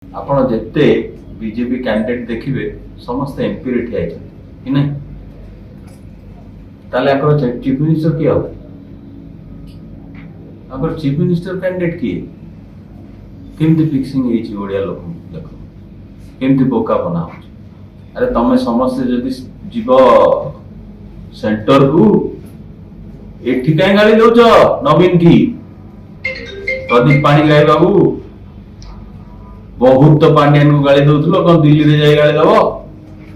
ଆପଣ ଯେତେ BJP candidate ଦେଖିବେ ସମସ୍ତେ ଏମ୍ପିରେ ଠିଆ ହେଇଛନ୍ତି କି ନାହିଁ? ତାହେଲେ ଆଙ୍କର ଚିଫ୍ ମିନିଷ୍ଟର କିଏ ହବ? ଆଙ୍କର ଚିଫ୍ ମିନିଷ୍ଟର କ୍ୟାଣ୍ଡିଡେଟ୍ କିଏ? କେମିତି ଫିକ୍ସିଂ ହେଇଛି ଓଡ଼ିଆ ଲୋକଙ୍କୁ ଦେଖ, କେମିତି ବୋକା ବନା ହଉଛି। ଆରେ ତମେ ସମସ୍ତେ ଯଦି ଯିବ ସେଣ୍ଟରକୁ, ଏଠି କାହିଁ ଗାଳି ଦଉଛ ନବୀନ କି? ପ୍ରଦୀପ ପାଣିଗ୍ରାହୀ ବାବୁ ବହୁତ ପାଣ୍ଡିଆନ କୁ ଗାଳି ଦଉଥିଲ, କଣ ଦିଲ୍ଲୀରେ ଯାଇ ଗାଳି ଦବ?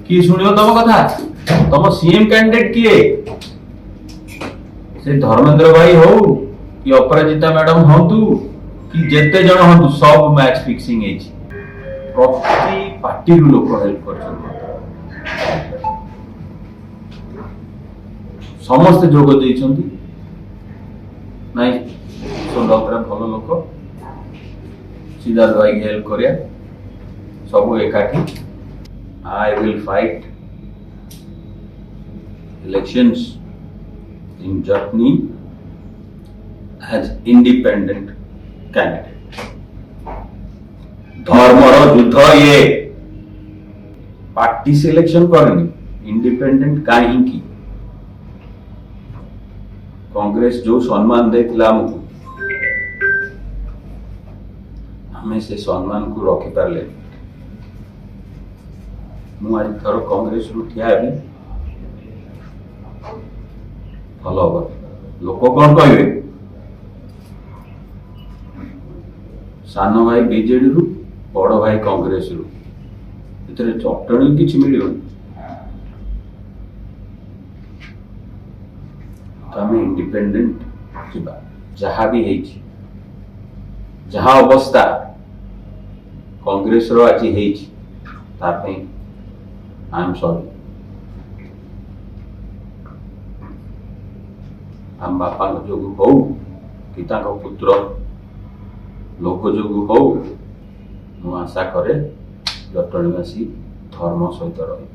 କି ଶୁଣିବ ତମ କଥା? ତମ ସିଏମ କ୍ୟାଣ୍ଡିଡେଟ୍ କିଏ? ସେ ଧର୍ମେନ୍ଦ୍ର ଭାଇ ହଉ କି ଅପରାଜିତା ମ୍ୟାଡମ ହୁଅନ୍ତୁ କି ଯେତେ ଜଣ ହୁଅନ୍ତୁ, ସବୁ ମ୍ୟାଚ୍ ଫିକ୍ସିଂ ହେଇଛି। ପ୍ରତି ପାର୍ଟିରୁ ଲୋକ ହେଲ୍ପ କରିଛନ୍ତି, ସମସ୍ତେ ଯୋଗ ଦେଇଛନ୍ତି। ନାଇଁ ସୋନପୁରା ଭଲ ଲୋକ, ସିଦ୍ଧାର୍ଥ ଭାଇ ହେଲ୍ପ କରିବା, ସବୁ ଏକାଠି। I will fight elections in Jatni as independent candidate. धर्मर युद्ध ये पार्टी सिलेक्शन करनी, इंडिपेंडेंट कहीं की। कांग्रेस जो सम्मान देथिला हमको, हमें से सम्मान को रखी पारले। मु आज थर कांग्रेस रु ठिया हेबी, भल हम। लोक कौन कहे? सान भाई बीजेडी रु, बड़ भाई कांग्रेस रु, इतने चटणी किसी मिल आम इंडिपेंडेंट जीवा। जहाँ भी है, जहाँ अवस्था कांग्रेस रो आज है, आई एम सॉरी। आम बापा जो हो कि पुत्र लोक जो हो, मु आशा करे जटणीवासी धर्म सहित रही।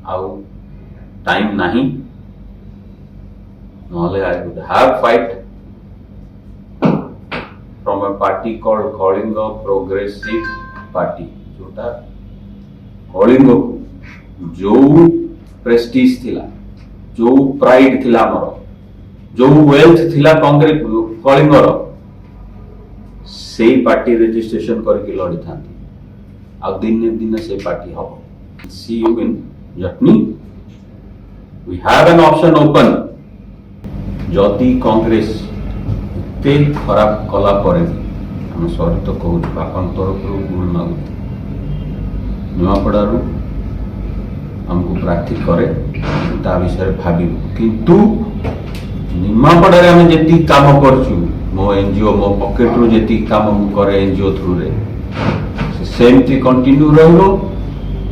आउ टाइम नहीं, नॉले I would have fight from a party called Kalinga progressive party, जोटा कलिंग को जो प्रेस्टीज थिला, जो प्राइड थिला, हमर जो वेल्थ थिला कांग्रेस कलिंग रो, से पार्टी रजिस्ट्रेशन करके लड़ी थांती। आ दिन दिन से पार्टी हम। सी यू इन जटनी। We have an option open. जदि कांग्रेस इतने खराब कला परे, हम सॉरी तो कहूँ, बापा तरफ भूल मागु, नुआपड़ारू हमको प्रार्थी करे ता विषय भावी। किंतु निमापड़ारे आम जी काम करचु, मो एनजीओ मो पॉकेट रु जी काम करे एनजीओ थ्रू रे, सेमती कंटिन्यू रहिबो।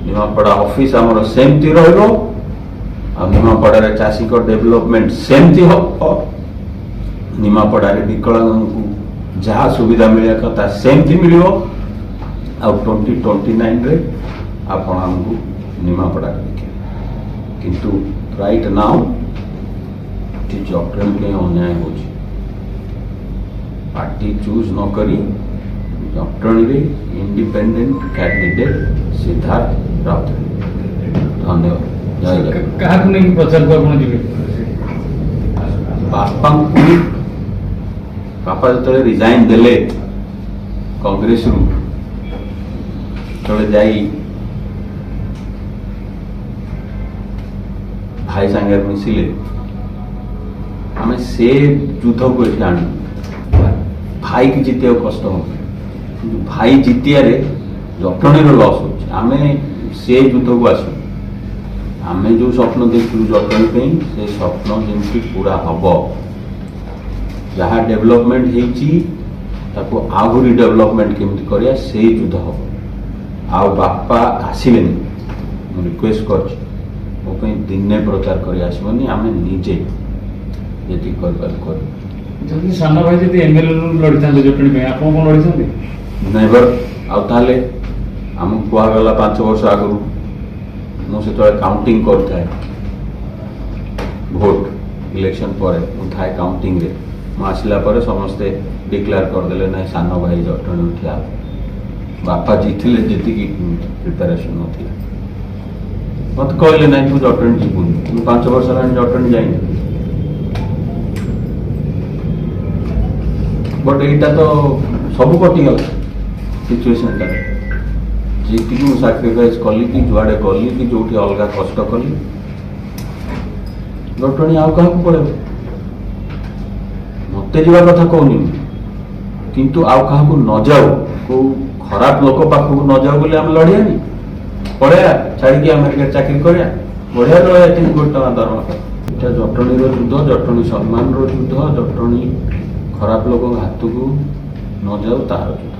निमापड़ा ऑफिस हमर सेमती रहिबो, आ निमापड़ारे चाषी को डेवलपमेंट सेमती हो। निमापड़ारे विकलांग को जहाँ सुविधा मिलिया कथा सेमती मिलियो। आ 2029 रे आपण हमको निमापड़ा देखे। किंतु राइट नाउ जटणी के अन्याय हो, पार्टी चूज न करी जटणी रे इंडिपेंडेंट कैंडिडेट सिद्धार्थ राउत। धन्यवाद। क्या नहीं प्रचार को आपण जिबे? बापा जो रिजाइन देले कांग्रेस रु, जाई भाई सांगे मिसिले, आम से युद्ध को ये आनु। भाई की जितिया कष्ट हो, भाई जितिया जटणी लॉस हो। आम से युद्ध को आसु, आम जो स्वप्न देखु जटणी से स्वप्न जमी पूरा हम। जहाँ डेवलपमेंट आहुरी डेवलपमेंट केमती करिया से युद्ध हम। आ बापा आसले, रिक्वेस्ट कर दिने प्रचार कर आसबनी, आम निजे ये कर। जदि सान भाई जदि एमएलए लड़ी था जटणी पे, आप कौन लड़ी थांते? नेवर। आउ आम कहगला 5 वर्ष आगु मुझे काउंटिंग करता है, भोट इलेक्शन पर थाए काउंटिंग रे, ମୁଁ ଆସିଲା ପରେ ସମସ୍ତେ ଡିକ୍ଲେୟାର କରିଦେଲେ ନାଇଁ ସାନ ଭାଇ ଜଟଣୀ ଠିଆ ହେବ। ବାପା ଜିତିଲେ ଯେତିକି ପ୍ରିପାରେସନ୍ ନଥିଲା। ମତେ କହିଲେ ନାଇଁ ତୁ ଜଟଣୀ ଯିବୁନି। ମୁଁ 5 ବର୍ଷ ହେଲାଣି ଜଟଣୀ ଯାଇନି। ବଟ୍ ଏଇଟା ତ ସବୁ କଟିଗଲା ସିଚୁଏସନଟା। ଯେତିକି ମୁଁ ସାକ୍ରିଫାଇସ୍ କଲି କି ଯୁଆଡ଼େ ଗଲି କି ଯୋଉଠି ଅଲଗା କଷ୍ଟ କଲି, ଜଟଣୀ ଆଉ କାହାକୁ ପଳେଇବ? ମତେ ଯିବା କଥା କହୁନି ମୁଁ, କିନ୍ତୁ ଆଉ କାହାକୁ ନ ଯାଉ, କୋଉ ଖରାପ ଲୋକ ପାଖକୁ ନ ଯାଉ ବୋଲି ଆମେ ଲଢ଼ିଆନି। ପଳେଇବା ଛାଡ଼ିକି ଆମେରିକାରେ ଚାକିରି କରିବା, ବଢ଼ିଆ ରହିବା 3 କୋଟି ଟଙ୍କା ଦରମା। ଏଇଟା ଜଟଣୀର ଯୁଦ୍ଧ, ଜଟଣୀ ସମ୍ମାନର ଯୁଦ୍ଧ, ଜଟଣୀ ଖରାପ ଲୋକଙ୍କ ହାତକୁ ନ ଯାଉ ତାହାର ଯୁଦ୍ଧ।